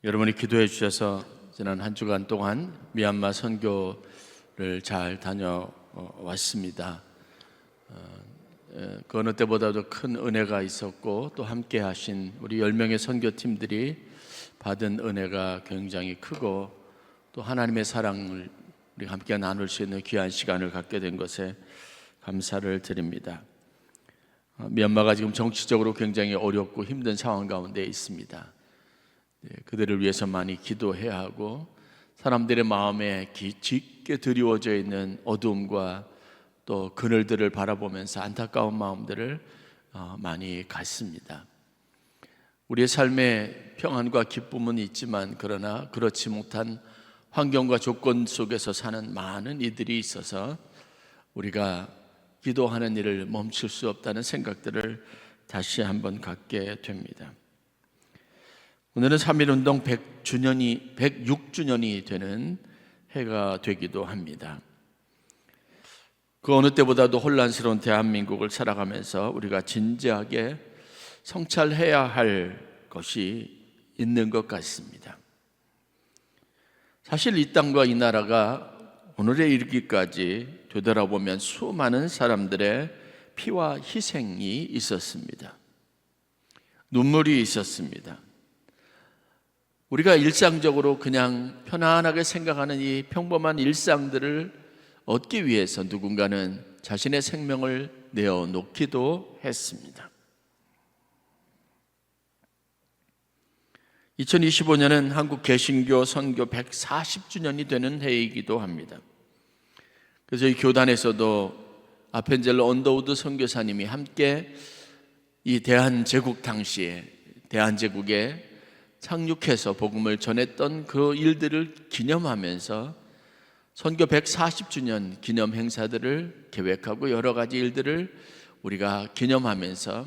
여러분이 기도해 주셔서 지난 한 주간 동안 미얀마 선교를 잘 다녀왔습니다. 그 어느 때보다도 큰 은혜가 있었고 또 함께 하신 우리 10명의 선교팀들이 받은 은혜가 굉장히 크고 또 하나님의 사랑을 우리 함께 나눌 수 있는 귀한 시간을 갖게 된 것에 감사를 드립니다. 미얀마가 지금 정치적으로 굉장히 어렵고 힘든 상황 가운데 있습니다. 그들을 위해서 많이 기도해야 하고 사람들의 마음에 깊게 드리워져 있는 어두움과 또 그늘들을 바라보면서 안타까운 마음들을 많이 갖습니다. 우리의 삶에 평안과 기쁨은 있지만 그러나 그렇지 못한 환경과 조건 속에서 사는 많은 이들이 있어서 우리가 기도하는 일을 멈출 수 없다는 생각들을 다시 한번 갖게 됩니다. 오늘은 3.1운동 106주년이 되는 해가 되기도 합니다. 그 어느 때보다도 혼란스러운 대한민국을 살아가면서 우리가 진지하게 성찰해야 할 것이 있는 것 같습니다. 사실 이 땅과 이 나라가 오늘에 이르기까지 되돌아보면 수많은 사람들의 피와 희생이 있었습니다. 눈물이 있었습니다. 우리가 일상적으로 그냥 편안하게 생각하는 이 평범한 일상들을 얻기 위해서 누군가는 자신의 생명을 내어놓기도 했습니다. 2025년은 한국 개신교 선교 140주년이 되는 해이기도 합니다. 그래서 이 교단에서도 아펜젤러 언더우드 선교사님이 함께 이 대한제국 당시에 대한제국에 착륙해서 복음을 전했던 그 일들을 기념하면서 선교 140주년 기념 행사들을 계획하고 여러 가지 일들을 우리가 기념하면서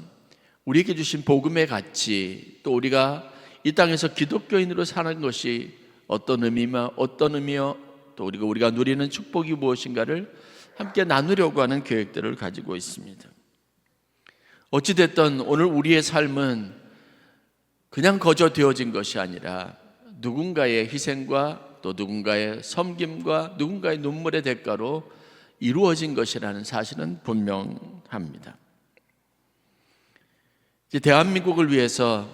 우리에게 주신 복음의 가치, 또 우리가 이 땅에서 기독교인으로 사는 것이 어떤 의미며 또 우리가 누리는 축복이 무엇인가를 함께 나누려고 하는 계획들을 가지고 있습니다. 어찌됐든 오늘 우리의 삶은 그냥 거저 되어진 것이 아니라 누군가의 희생과 또 누군가의 섬김과 누군가의 눈물의 대가로 이루어진 것이라는 사실은 분명합니다. 이제 대한민국을 위해서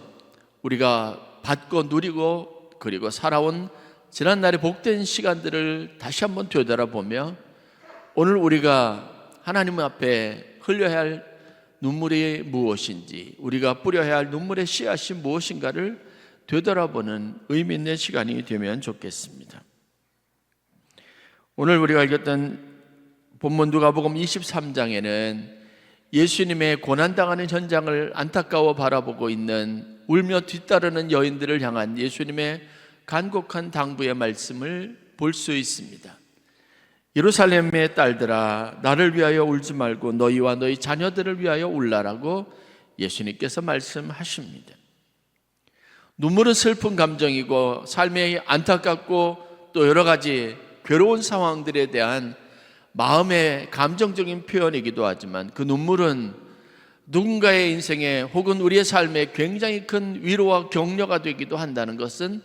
우리가 받고 누리고 그리고 살아온 지난날의 복된 시간들을 다시 한번 되돌아보며 오늘 우리가 하나님 앞에 흘려야 할 눈물이 무엇인지, 우리가 뿌려야 할 눈물의 씨앗이 무엇인가를 되돌아보는 의미 있는 시간이 되면 좋겠습니다. 오늘 우리가 읽었던 본문 누가복음 23장에는 예수님의 고난당하는 현장을 안타까워 바라보고 있는 울며 뒤따르는 여인들을 향한 예수님의 간곡한 당부의 말씀을 볼 수 있습니다. 예루살렘의 딸들아, 나를 위하여 울지 말고 너희와 너희 자녀들을 위하여 울라라고 예수님께서 말씀하십니다. 눈물은 슬픈 감정이고 삶의 안타깝고 또 여러 가지 괴로운 상황들에 대한 마음의 감정적인 표현이기도 하지만 그 눈물은 누군가의 인생에 혹은 우리의 삶에 굉장히 큰 위로와 격려가 되기도 한다는 것은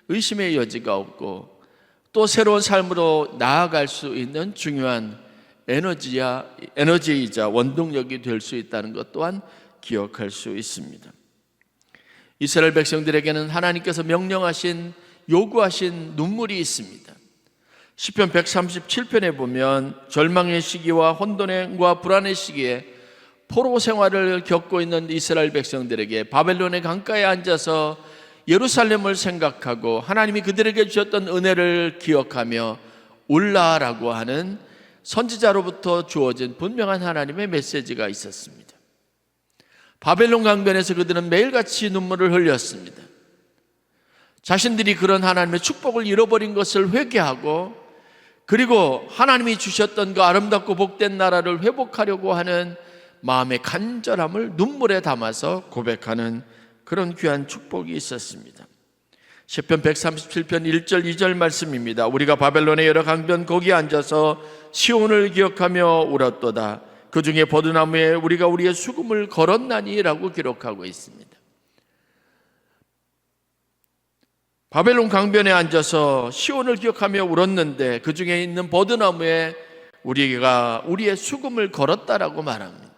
의심의 여지가 없고 또 새로운 삶으로 나아갈 수 있는 중요한 에너지이자 원동력이 될 수 있다는 것 또한 기억할 수 있습니다. 이스라엘 백성들에게는 하나님께서 명령하신 요구하신 눈물이 있습니다. 시편 137편에 보면 절망의 시기와 혼돈과 불안의 시기에 포로 생활을 겪고 있는 이스라엘 백성들에게 바벨론의 강가에 앉아서 예루살렘을 생각하고 하나님이 그들에게 주셨던 은혜를 기억하며 울라라고 하는 선지자로부터 주어진 분명한 하나님의 메시지가 있었습니다. 바벨론 강변에서 그들은 매일같이 눈물을 흘렸습니다. 자신들이 그런 하나님의 축복을 잃어버린 것을 회개하고 그리고 하나님이 주셨던 그 아름답고 복된 나라를 회복하려고 하는 마음의 간절함을 눈물에 담아서 고백하는 그런 귀한 축복이 있었습니다. 시편 137편 1절 2절 말씀입니다. 우리가 바벨론의 여러 강변 거기에 앉아서 시온을 기억하며 울었도다. 그 중에 버드나무에 우리가 우리의 수금을 걸었나니 라고 기록하고 있습니다. 바벨론 강변에 앉아서 시온을 기억하며 울었는데 그 중에 있는 버드나무에 우리가 우리의 수금을 걸었다라고 말합니다.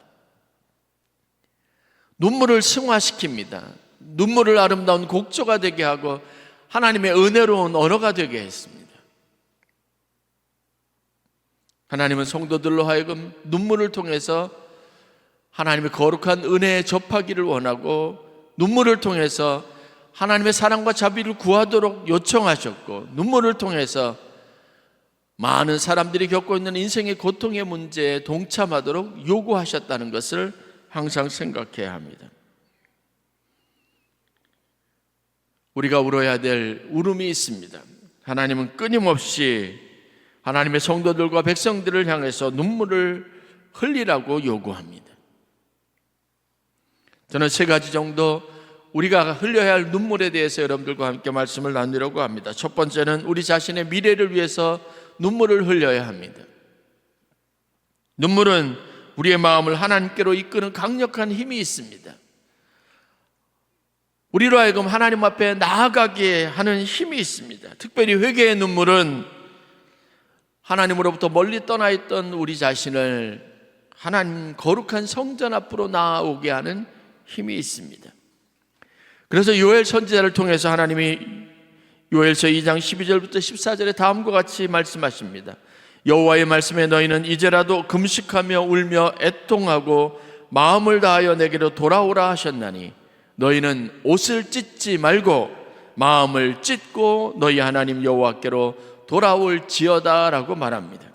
눈물을 승화시킵니다. 눈물을 아름다운 곡조가 되게 하고 하나님의 은혜로운 언어가 되게 했습니다. 하나님은 성도들로 하여금 눈물을 통해서 하나님의 거룩한 은혜에 접하기를 원하고, 눈물을 통해서 하나님의 사랑과 자비를 구하도록 요청하셨고, 눈물을 통해서 많은 사람들이 겪고 있는 인생의 고통의 문제에 동참하도록 요구하셨다는 것을 항상 생각해야 합니다. 우리가 울어야 될 울음이 있습니다. 하나님은 끊임없이 하나님의 성도들과 백성들을 향해서 눈물을 흘리라고 요구합니다. 저는 3가지 정도 우리가 흘려야 할 눈물에 대해서 여러분들과 함께 말씀을 나누려고 합니다. 첫 번째는 우리 자신의 미래를 위해서 눈물을 흘려야 합니다. 눈물은 우리의 마음을 하나님께로 이끄는 강력한 힘이 있습니다. 우리로 하여금 하나님 앞에 나아가게 하는 힘이 있습니다. 특별히 회개의 눈물은 하나님으로부터 멀리 떠나 있던 우리 자신을 하나님 거룩한 성전 앞으로 나아오게 하는 힘이 있습니다. 그래서 요엘 선지자를 통해서 하나님이 요엘서 2장 12절부터 14절에 다음과 같이 말씀하십니다. 여호와의 말씀에 너희는 이제라도 금식하며 울며 애통하고 마음을 다하여 내게로 돌아오라 하셨나니 너희는 옷을 찢지 말고 마음을 찢고 너희 하나님 여호와께로 돌아올지어다 라고 말합니다.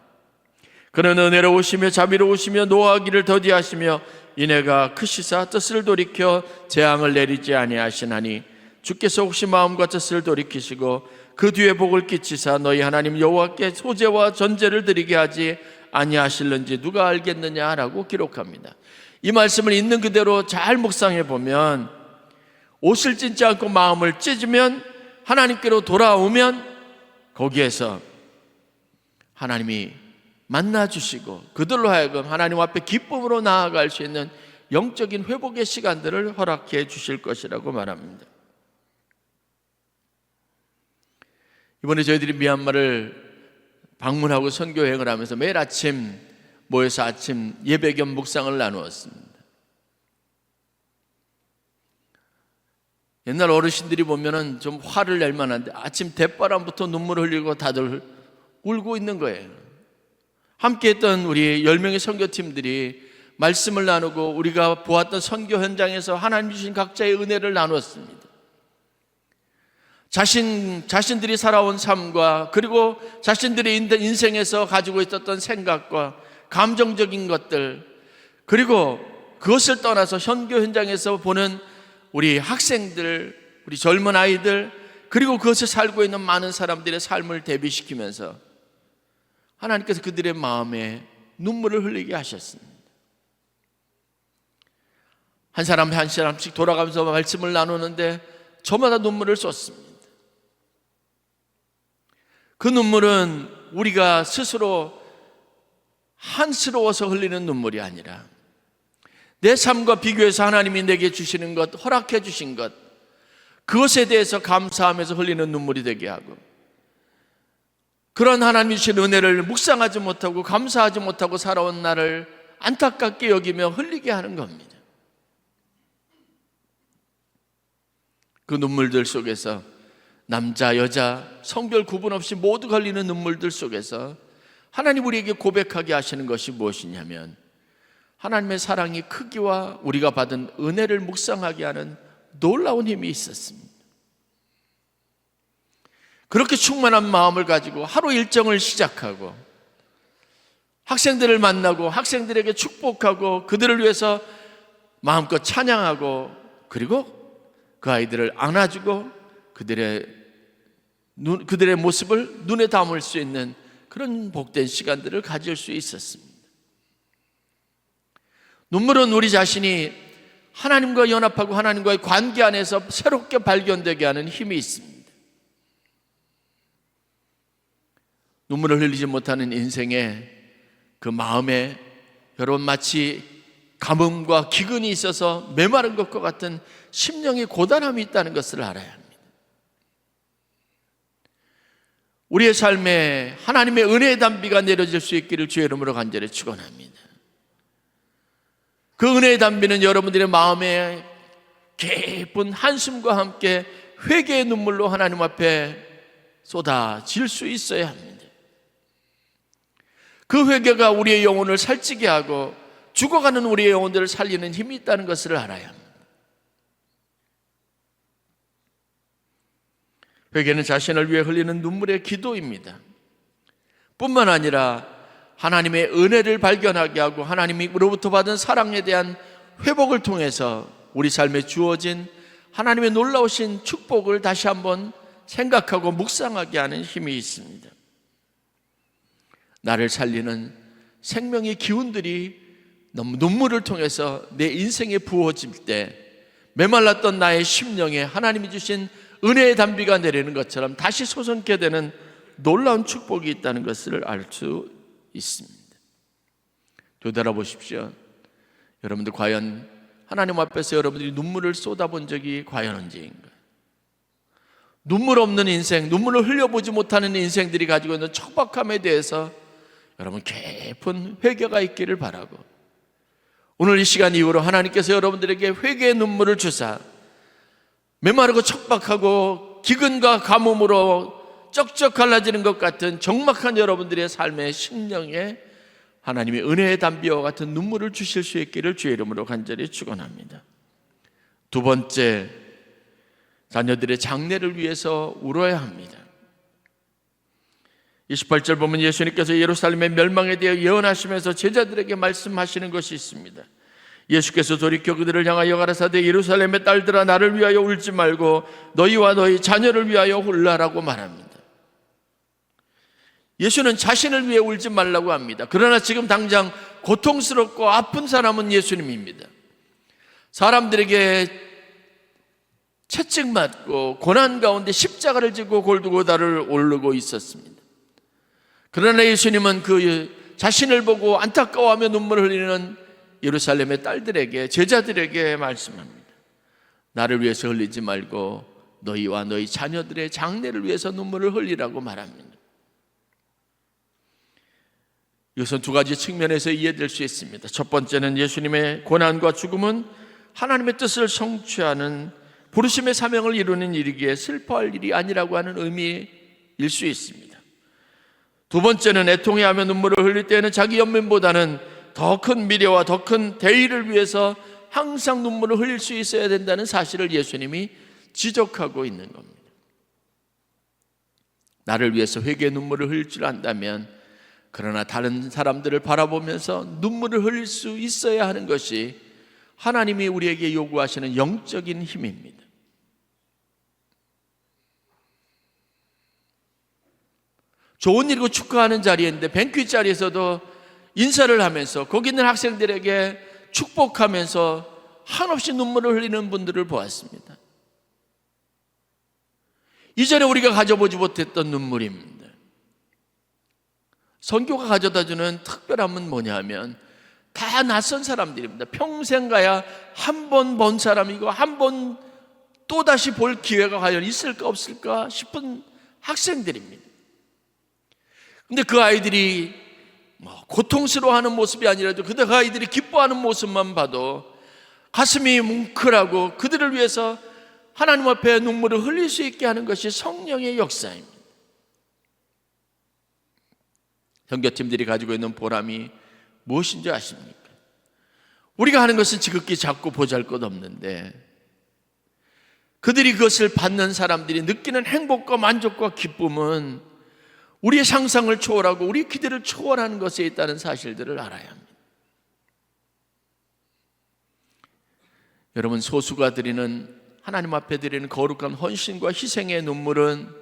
그는 은혜로우시며 자비로우시며 노하기를 더디하시며 이내가 크시사 뜻을 돌이켜 재앙을 내리지 아니하시나니 주께서 혹시 마음과 뜻을 돌이키시고 그 뒤에 복을 끼치사 너희 하나님 여호와께 소제와 전제를 드리게 하지 아니하실는지 누가 알겠느냐라고 기록합니다. 이 말씀을 있는 그대로 잘 묵상해 보면, 옷을 찢지 않고 마음을 찢으면, 하나님께로 돌아오면 거기에서 하나님이 만나주시고 그들로 하여금 하나님 앞에 기쁨으로 나아갈 수 있는 영적인 회복의 시간들을 허락해 주실 것이라고 말합니다. 이번에 저희들이 미얀마를 방문하고 선교 여행을 하면서 매일 아침 모여서 아침 예배 겸 묵상을 나누었습니다. 옛날 어르신들이 보면은 좀 화를 낼 만한데 아침 대바람부터 눈물을 흘리고 다들 울고 있는 거예요. 함께 했던 우리 10명의 선교팀들이 말씀을 나누고 우리가 보았던 선교 현장에서 하나님 주신 각자의 은혜를 나눴습니다. 자신들이 살아온 삶과 그리고 자신들의 인생에서 가지고 있었던 생각과 감정적인 것들, 그리고 그것을 떠나서 선교 현장에서 보는 우리 학생들, 우리 젊은 아이들, 그리고 그것을 살고 있는 많은 사람들의 삶을 대비시키면서 하나님께서 그들의 마음에 눈물을 흘리게 하셨습니다. 한 사람 한 사람씩 돌아가면서 말씀을 나누는데 저마다 눈물을 쏟습니다. 그 눈물은 우리가 스스로 한스러워서 흘리는 눈물이 아니라 내 삶과 비교해서 하나님이 내게 주시는 것, 허락해 주신 것, 그것에 대해서 감사하면서 흘리는 눈물이 되게 하고, 그런 하나님이 주신 은혜를 묵상하지 못하고 감사하지 못하고 살아온 나를 안타깝게 여기며 흘리게 하는 겁니다. 그 눈물들 속에서 남자, 여자, 성별 구분 없이 모두 흘리는 눈물들 속에서 하나님 우리에게 고백하게 하시는 것이 무엇이냐면, 하나님의 사랑이 크기와 우리가 받은 은혜를 묵상하게 하는 놀라운 힘이 있었습니다. 그렇게 충만한 마음을 가지고 하루 일정을 시작하고 학생들을 만나고 학생들에게 축복하고 그들을 위해서 마음껏 찬양하고, 그리고 그 아이들을 안아주고 그들의 모습을 눈에 담을 수 있는 그런 복된 시간들을 가질 수 있었습니다. 눈물은 우리 자신이 하나님과 연합하고 하나님과의 관계 안에서 새롭게 발견되게 하는 힘이 있습니다. 눈물을 흘리지 못하는 인생에 그 마음에 여러분 마치 가뭄과 기근이 있어서 메마른 것과 같은 심령의 고단함이 있다는 것을 알아야 합니다. 우리의 삶에 하나님의 은혜의 단비가 내려질 수 있기를 주의 이름으로 간절히 축원합니다. 그 은혜의 단비는 여러분들의 마음에 깊은 한숨과 함께 회개의 눈물로 하나님 앞에 쏟아질 수 있어야 합니다. 그 회개가 우리의 영혼을 살찌게 하고 죽어가는 우리의 영혼들을 살리는 힘이 있다는 것을 알아야 합니다. 회개는 자신을 위해 흘리는 눈물의 기도입니다. 뿐만 아니라 하나님의 은혜를 발견하게 하고 하나님으로부터 받은 사랑에 대한 회복을 통해서 우리 삶에 주어진 하나님의 놀라우신 축복을 다시 한번 생각하고 묵상하게 하는 힘이 있습니다. 나를 살리는 생명의 기운들이 너무 눈물을 통해서 내 인생에 부어질 때 메말랐던 나의 심령에 하나님이 주신 은혜의 단비가 내리는 것처럼 다시 솟게 되는 놀라운 축복이 있다는 것을 알 수 있습니다. 되돌아보십시오. 여러분들 과연 하나님 앞에서 여러분들이 눈물을 쏟아본 적이 과연 언제인가? 눈물 없는 인생, 눈물을 흘려보지 못하는 인생들이 가지고 있는 척박함에 대해서 여러분 깊은 회개가 있기를 바라고, 오늘 이 시간 이후로 하나님께서 여러분들에게 회개의 눈물을 주사 메마르고 척박하고 기근과 가뭄으로 쩍쩍 갈라지는 것 같은 적막한 여러분들의 삶의 심령에 하나님의 은혜의 단비와 같은 눈물을 주실 수 있기를 주의 이름으로 간절히 축원합니다. 두 번째, 자녀들의 장래를 위해서 울어야 합니다. 28절 보면 예수님께서 예루살렘의 멸망에 대해 예언하시면서 제자들에게 말씀하시는 것이 있습니다. 예수께서 돌이켜 그들을 향하여 가라사대 예루살렘의 딸들아 나를 위하여 울지 말고 너희와 너희 자녀를 위하여 울라라고 말합니다. 예수는 자신을 위해 울지 말라고 합니다. 그러나 지금 당장 고통스럽고 아픈 사람은 예수님입니다. 사람들에게 채찍맞고 고난 가운데 십자가를 지고 골고다를 오르고 있었습니다. 그러나 예수님은 그 자신을 보고 안타까워하며 눈물을 흘리는 예루살렘의 딸들에게, 제자들에게 말씀합니다. 나를 위해서 흘리지 말고 너희와 너희 자녀들의 장래를 위해서 눈물을 흘리라고 말합니다. 이것은 두 가지 측면에서 이해될 수 있습니다. 첫 번째는 예수님의 고난과 죽음은 하나님의 뜻을 성취하는 부르심의 사명을 이루는 일이기에 슬퍼할 일이 아니라고 하는 의미일 수 있습니다. 두 번째는 애통해하며 눈물을 흘릴 때에는 자기 연민보다는 더 큰 미래와 더 큰 대의를 위해서 항상 눈물을 흘릴 수 있어야 된다는 사실을 예수님이 지적하고 있는 겁니다. 나를 위해서 회개의 눈물을 흘릴 줄 안다면, 그러나 다른 사람들을 바라보면서 눈물을 흘릴 수 있어야 하는 것이 하나님이 우리에게 요구하시는 영적인 힘입니다. 좋은 일이고 축하하는 자리인데 뱅퀴 자리에서도 인사를 하면서 거기 있는 학생들에게 축복하면서 한없이 눈물을 흘리는 분들을 보았습니다. 이전에 우리가 가져보지 못했던 눈물입니다. 선교가 가져다주는 특별함은 뭐냐면 다 낯선 사람들입니다. 평생 가야 한 번 본 사람이고 한 번 또다시 볼 기회가 과연 있을까 없을까 싶은 학생들입니다. 근데 그 아이들이 고통스러워하는 모습이 아니라도 그 아이들이 기뻐하는 모습만 봐도 가슴이 뭉클하고 그들을 위해서 하나님 앞에 눈물을 흘릴 수 있게 하는 것이 성령의 역사입니다. 선교팀들이 가지고 있는 보람이 무엇인지 아십니까? 우리가 하는 것은 지극히 작고 보잘것없는데 그들이 그것을 받는 사람들이 느끼는 행복과 만족과 기쁨은 우리의 상상을 초월하고 우리 기대를 초월하는 것에 있다는 사실들을 알아야 합니다. 여러분, 소수가 드리는, 하나님 앞에 드리는 거룩한 헌신과 희생의 눈물은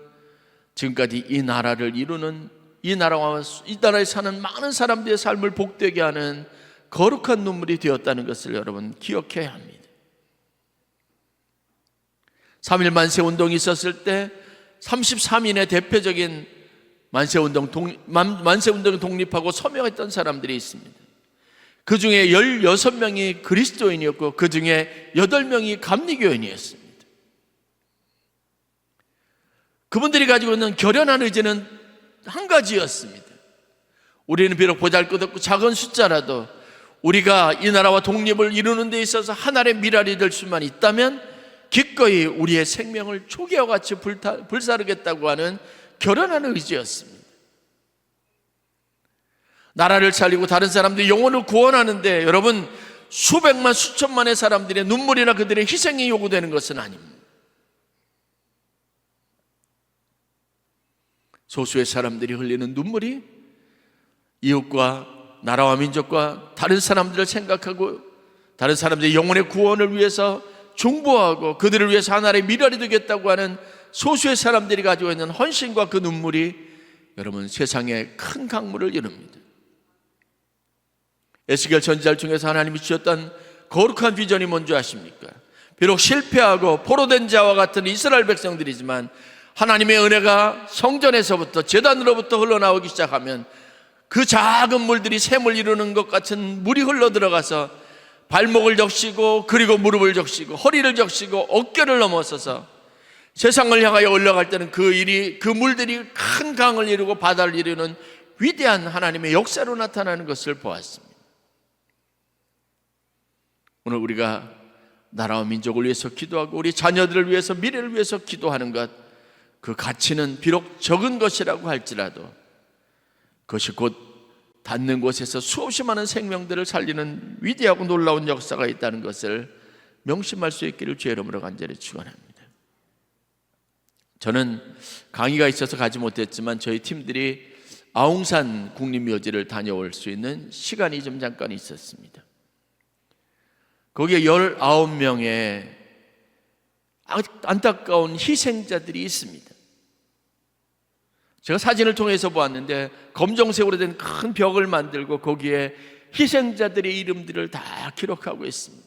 지금까지 이 나라를 이루는, 이 나라와 이 나라에 사는 많은 사람들의 삶을 복되게 하는 거룩한 눈물이 되었다는 것을 여러분 기억해야 합니다. 3.1 만세운동이 있었을 때 33인의 대표적인 만세운동에 독립하고 서명했던 사람들이 있습니다. 그 중에 16명이 그리스도인이었고 그 중에 8명이 감리교인이었습니다. 그분들이 가지고 있는 결연한 의지는 한 가지였습니다. 우리는 비록 보잘것없고 작은 숫자라도 우리가 이 나라와 독립을 이루는 데 있어서 하나의 미랄이 될 수만 있다면 기꺼이 우리의 생명을 초기와 같이 불사르겠다고 하는 결연한 의지였습니다. 나라를 살리고 다른 사람들의 영혼을 구원하는데 여러분, 수백만 수천만의 사람들의 눈물이나 그들의 희생이 요구되는 것은 아닙니다. 소수의 사람들이 흘리는 눈물이 이웃과 나라와 민족과 다른 사람들을 생각하고 다른 사람들의 영혼의 구원을 위해서 중보하고 그들을 위해서 하나의 미랄이 되겠다고 하는 소수의 사람들이 가지고 있는 헌신과 그 눈물이 여러분 세상에 큰 강물을 이룹니다. 에스겔 선지자를 통해서 하나님이 주셨던 거룩한 비전이 뭔지 아십니까? 비록 실패하고 포로된 자와 같은 이스라엘 백성들이지만 하나님의 은혜가 성전에서부터 제단으로부터 흘러나오기 시작하면 그 작은 물들이 샘을 이루는 것 같은 물이 흘러 들어가서 발목을 적시고 그리고 무릎을 적시고 허리를 적시고 어깨를 넘어서서 세상을 향하여 올라갈 때는 그 물들이 큰 강을 이루고 바다를 이루는 위대한 하나님의 역사로 나타나는 것을 보았습니다. 오늘 우리가 나라와 민족을 위해서 기도하고 우리 자녀들을 위해서 미래를 위해서 기도하는 것, 그 가치는 비록 적은 것이라고 할지라도 그것이 곧 닿는 곳에서 수없이 많은 생명들을 살리는 위대하고 놀라운 역사가 있다는 것을 명심할 수 있기를 주의 이름으로 간절히 축원합니다. 저는 강의가 있어서 가지 못했지만 저희 팀들이 아웅산 국립묘지를 다녀올 수 있는 시간이 좀 잠깐 있었습니다. 거기에 19명의 안타까운 희생자들이 있습니다. 제가 사진을 통해서 보았는데 검정색으로 된 큰 벽을 만들고 거기에 희생자들의 이름들을 다 기록하고 있습니다.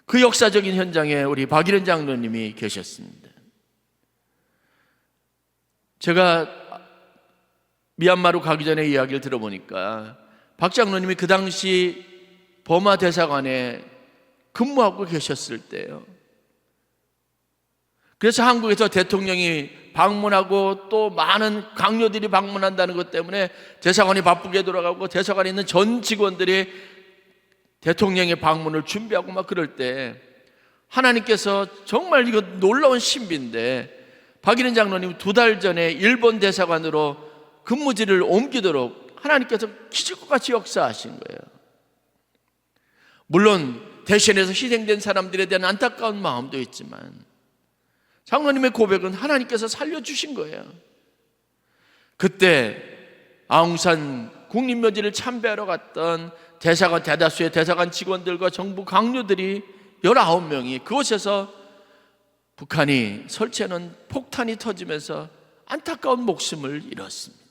그 역사적인 현장에 우리 박일현 장로님이 계셨습니다. 제가 미얀마로 가기 전에 이야기를 들어보니까 박 장로님이 그 당시 버마 대사관에 근무하고 계셨을 때요. 그래서 한국에서 대통령이 방문하고 또 많은 강요들이 방문한다는 것 때문에 대사관이 바쁘게 돌아가고 대사관에 있는 전 직원들이 대통령의 방문을 준비하고 막 그럴 때 하나님께서 정말 이거 놀라운 신비인데 박일현 장로님 2달 전에 일본 대사관으로 근무지를 옮기도록 하나님께서 기적과 같이 역사하신 거예요. 물론 대신해서 희생된 사람들에 대한 안타까운 마음도 있지만 장로님의 고백은 하나님께서 살려주신 거예요. 그때 아웅산 국립묘지를 참배하러 갔던 대사관 대다수의 대사관 직원들과 정부 강요들이 19명이 그곳에서 북한이 설치해놓은 폭탄이 터지면서 안타까운 목숨을 잃었습니다.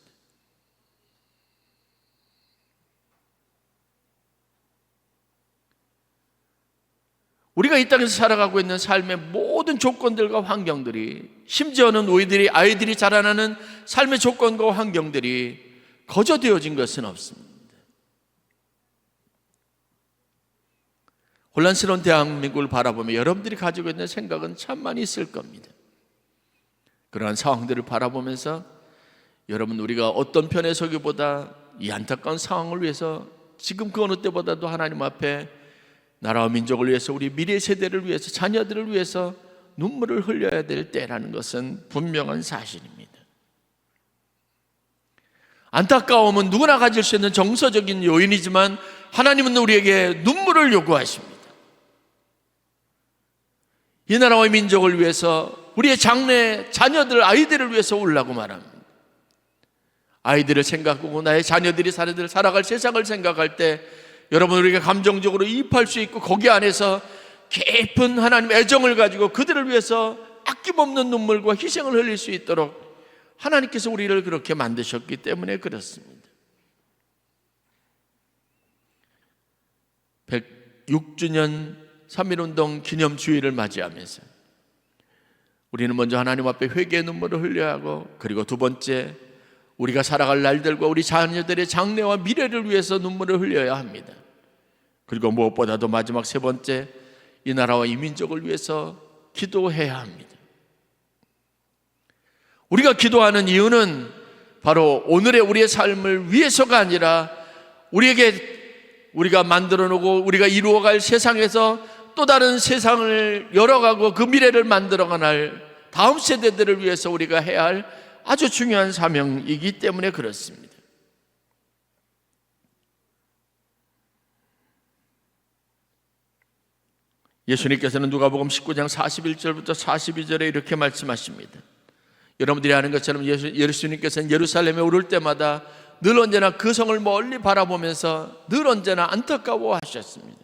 우리가 이 땅에서 살아가고 있는 삶의 모든 조건들과 환경들이, 심지어는 우리들이 아이들이 자라나는 삶의 조건과 환경들이 거저되어진 것은 없습니다. 혼란스러운 대한민국을 바라보며 여러분들이 가지고 있는 생각은 참 많이 있을 겁니다. 그러한 상황들을 바라보면서 여러분, 우리가 어떤 편에 서기보다 이 안타까운 상황을 위해서 지금 그 어느 때보다도 하나님 앞에 나라와 민족을 위해서, 우리 미래 세대를 위해서, 자녀들을 위해서 눈물을 흘려야 될 때라는 것은 분명한 사실입니다. 안타까움은 누구나 가질 수 있는 정서적인 요인이지만 하나님은 우리에게 눈물을 요구하십니다. 이 나라와 민족을 위해서, 우리의 장래 자녀들, 아이들을 위해서 울라고 말합니다. 아이들을 생각하고 나의 자녀들이 살아갈 세상을 생각할 때 여러분, 우리가 감정적으로 이입할 수 있고 거기 안에서 깊은 하나님의 애정을 가지고 그들을 위해서 아낌없는 눈물과 희생을 흘릴 수 있도록 하나님께서 우리를 그렇게 만드셨기 때문에 그렇습니다. 106주년 3.1운동 기념주의를 맞이하면서 우리는 먼저 하나님 앞에 회개의 눈물을 흘려야 하고, 그리고 두 번째, 우리가 살아갈 날들과 우리 자녀들의 장래와 미래를 위해서 눈물을 흘려야 합니다. 그리고 무엇보다도 마지막 세 번째, 이 나라와 이 민족을 위해서 기도해야 합니다. 우리가 기도하는 이유는 바로 오늘의 우리의 삶을 위해서가 아니라 우리가 만들어 놓고 우리가 이루어갈 세상에서 또 다른 세상을 열어가고 그 미래를 만들어갈 다음 세대들을 위해서 우리가 해야 할 아주 중요한 사명이기 때문에 그렇습니다. 예수님께서는 누가복음 19장 41절부터 42절에 이렇게 말씀하십니다. 여러분들이 아는 것처럼 예수님께서는 예루살렘에 오를 때마다 늘 언제나 그 성을 멀리 바라보면서 늘 언제나 안타까워하셨습니다.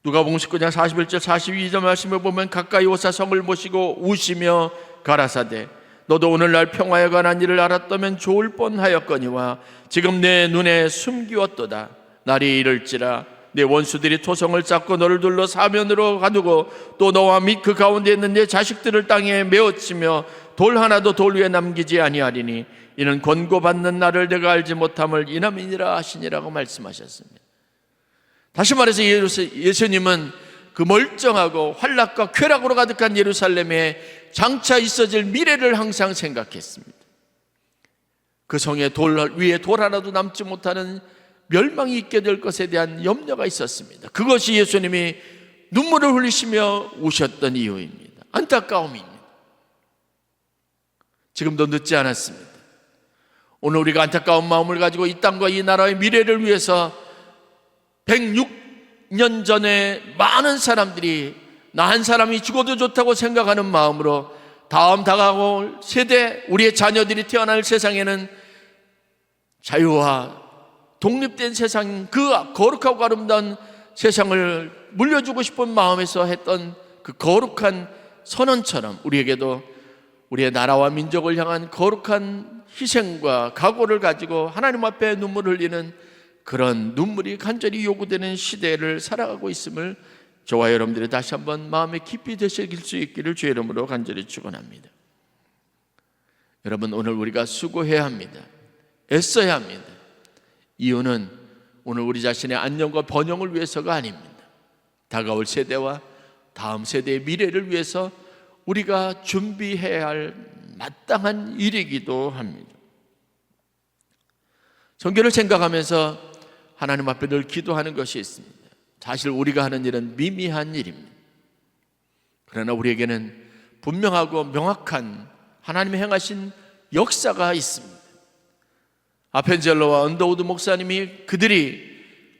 누가복음 19장 41절 42절 말씀을 보면 가까이 오사 성을 보시고 우시며 가라사대 너도 오늘날 평화에 관한 일을 알았다면 좋을 뻔하였거니와 지금 내 눈에 숨기웠도다. 날이 이를지라 내 원수들이 토성을 쌓고 너를 둘러 사면으로 가두고 또 너와 및 그 가운데 있는 내 자식들을 땅에 메어치며 돌 하나도 돌 위에 남기지 아니하리니 이는 권고받는 나를 내가 알지 못함을 인함이니라 하시니라고 말씀하셨습니다. 다시 말해서 예수님은 그 멀쩡하고 환락과 쾌락으로 가득한 예루살렘에 장차 있어질 미래를 항상 생각했습니다. 그 성에 돌 위에 돌 하나도 남지 못하는 멸망이 있게 될 것에 대한 염려가 있었습니다. 그것이 예수님이 눈물을 흘리시며 우셨던 이유입니다. 안타까움입니다. 지금도 늦지 않았습니다. 오늘 우리가 안타까운 마음을 가지고 이 땅과 이 나라의 미래를 위해서 106년 전에 많은 사람들이 나 한 사람이 죽어도 좋다고 생각하는 마음으로 다음 다가올 세대, 우리의 자녀들이 태어날 세상에는 자유와 독립된 세상, 그 거룩하고 아름다운 세상을 물려주고 싶은 마음에서 했던 그 거룩한 선언처럼 우리에게도 우리의 나라와 민족을 향한 거룩한 희생과 각오를 가지고 하나님 앞에 눈물을 흘리는 그런 눈물이 간절히 요구되는 시대를 살아가고 있음을 저와 여러분들이 다시 한번 마음에 깊이 되새길 수 있기를 주의 이름으로 간절히 축원합니다. 여러분, 오늘 우리가 수고해야 합니다. 애써야 합니다. 이유는 오늘 우리 자신의 안녕과 번영을 위해서가 아닙니다. 다가올 세대와 다음 세대의 미래를 위해서 우리가 준비해야 할 마땅한 일이기도 합니다. 성경을 생각하면서 하나님 앞에 늘 기도하는 것이 있습니다. 사실 우리가 하는 일은 미미한 일입니다. 그러나 우리에게는 분명하고 명확한 하나님이 행하신 역사가 있습니다. 아펜젤러와 언더우드 목사님이 그들이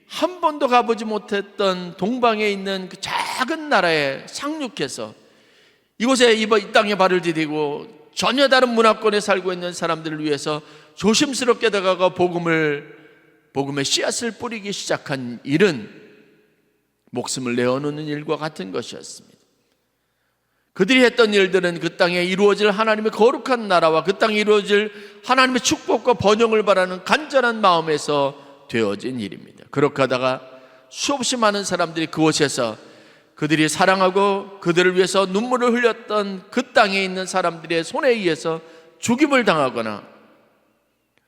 한 번도 가보지 못했던 동방에 있는 그 작은 나라에 상륙해서 이곳에 이 땅에 발을 디디고 전혀 다른 문화권에 살고 있는 사람들을 위해서 조심스럽게 다가가 복음의 씨앗을 뿌리기 시작한 일은 목숨을 내어놓는 일과 같은 것이었습니다. 그들이 했던 일들은 그 땅에 이루어질 하나님의 거룩한 나라와 그 땅에 이루어질 하나님의 축복과 번영을 바라는 간절한 마음에서 되어진 일입니다. 그렇게 하다가 수없이 많은 사람들이 그곳에서 그들이 사랑하고 그들을 위해서 눈물을 흘렸던 그 땅에 있는 사람들의 손에 의해서 죽임을 당하거나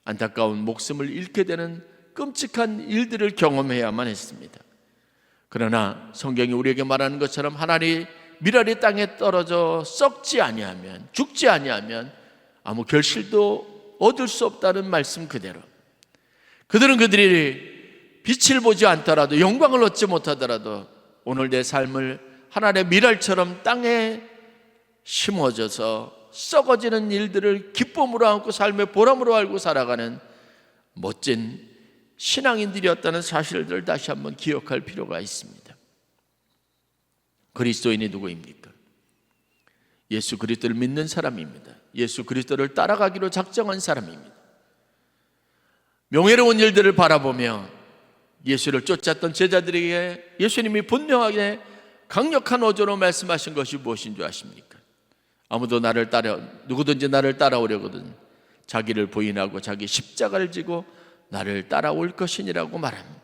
안타까운 목숨을 잃게 되는 끔찍한 일들을 경험해야만 했습니다. 그러나 성경이 우리에게 말하는 것처럼 하나님 미랄이 땅에 떨어져 썩지 아니하면, 죽지 아니하면 아무 결실도 얻을 수 없다는 말씀 그대로 그들은 그들이 빛을 보지 않더라도, 영광을 얻지 못하더라도 오늘 내 삶을 하나님의 미랄처럼 땅에 심어져서 썩어지는 일들을 기쁨으로 안고 삶의 보람으로 알고 살아가는 멋진 신앙인들이었다는 사실들을 다시 한번 기억할 필요가 있습니다. 그리스도인이 누구입니까? 예수 그리스도를 믿는 사람입니다. 예수 그리스도를 따라가기로 작정한 사람입니다. 명예로운 일들을 바라보며 예수를 쫓았던 제자들에게 예수님이 분명하게 강력한 어조로 말씀하신 것이 무엇인 줄 아십니까? 누구든지 나를 따라오려거든 자기를 부인하고 자기 십자가를 지고 나를 따라올 것이니라고 말합니다.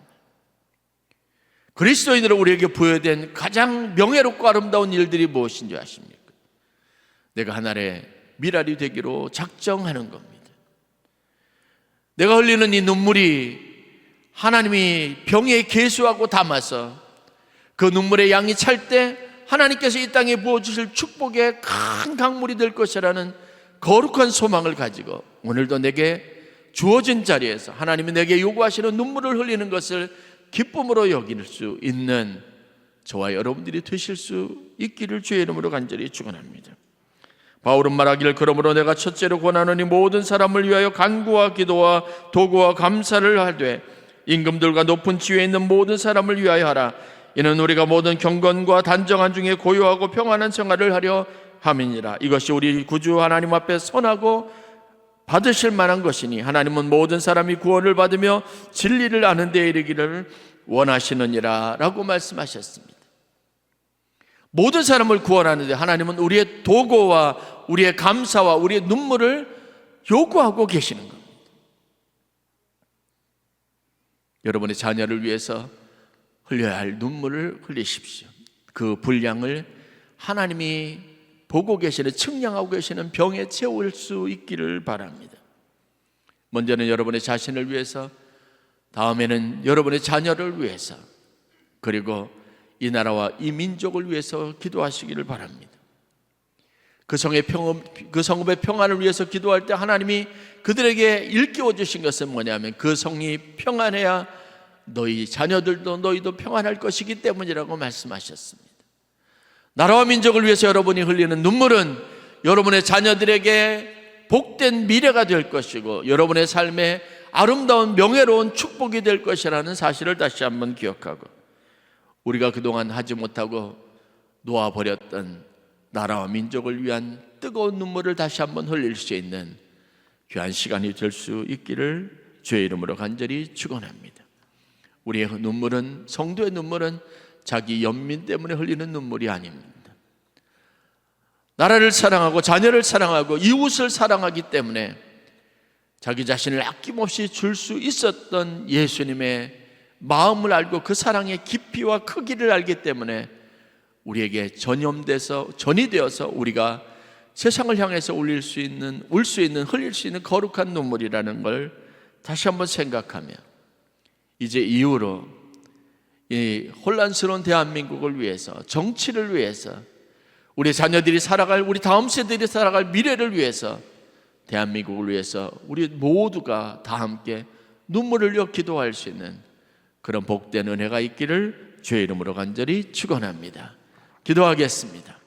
그리스도인으로 우리에게 부여된 가장 명예롭고 아름다운 일들이 무엇인 줄 아십니까? 내가 하나의 미랄이 되기로 작정하는 겁니다. 내가 흘리는 이 눈물이 하나님이 병에 계수하고 담아서 그 눈물의 양이 찰 때 하나님께서 이 땅에 부어주실 축복의 큰 강물이 될 것이라는 거룩한 소망을 가지고 오늘도 내게 주어진 자리에서 하나님이 내게 요구하시는 눈물을 흘리는 것을 기쁨으로 여길 수 있는 저와 여러분들이 되실 수 있기를 주의 이름으로 간절히 축원합니다. 바울은 말하기를 그러므로 내가 첫째로 권하노니 모든 사람을 위하여 간구와 기도와 도구와 감사를 하되 임금들과 높은 지위에 있는 모든 사람을 위하여 하라. 이는 우리가 모든 경건과 단정한 중에 고요하고 평안한 생활을 하려 함이니라. 이것이 우리 구주 하나님 앞에 선하고 받으실 만한 것이니 하나님은 모든 사람이 구원을 받으며 진리를 아는 데에 이르기를 원하시느니라 라고 말씀하셨습니다. 모든 사람을 구원하는데 하나님은 우리의 도구와 우리의 감사와 우리의 눈물을 요구하고 계시는 겁니다. 여러분의 자녀를 위해서 흘려야 할 눈물을 흘리십시오. 그 분량을 하나님이 보고 계시는, 측량하고 계시는 병에 채울 수 있기를 바랍니다. 먼저는 여러분의 자신을 위해서, 다음에는 여러분의 자녀를 위해서, 그리고 이 나라와 이 민족을 위해서 기도하시기를 바랍니다. 그 성읍의 평안을 위해서 기도할 때 하나님이 그들에게 일깨워 주신 것은 뭐냐면 그 성이 평안해야 너희 자녀들도 너희도 평안할 것이기 때문이라고 말씀하셨습니다. 나라와 민족을 위해서 여러분이 흘리는 눈물은 여러분의 자녀들에게 복된 미래가 될 것이고 여러분의 삶에 아름다운 명예로운 축복이 될 것이라는 사실을 다시 한번 기억하고, 우리가 그동안 하지 못하고 놓아버렸던 나라와 민족을 위한 뜨거운 눈물을 다시 한번 흘릴 수 있는 귀한 시간이 될 수 있기를 주의 이름으로 간절히 축원합니다. 우리의 눈물은, 성도의 눈물은 자기 연민 때문에 흘리는 눈물이 아닙니다. 나라를 사랑하고 자녀를 사랑하고 이웃을 사랑하기 때문에 자기 자신을 아낌없이 줄 수 있었던 예수님의 마음을 알고 그 사랑의 깊이와 크기를 알기 때문에 우리에게 전이 되어서 우리가 세상을 향해서 울 수 있는, 흘릴 수 있는 거룩한 눈물이라는 걸 다시 한번 생각하며, 이제 이후로 이 혼란스러운 대한민국을 위해서, 정치를 위해서, 우리 자녀들이 살아갈, 우리 다음 세대들이 살아갈 미래를 위해서, 대한민국을 위해서 우리 모두가 다 함께 눈물을 흘려 기도할 수 있는 그런 복된 은혜가 있기를 주의 이름으로 간절히 축원합니다. 기도하겠습니다.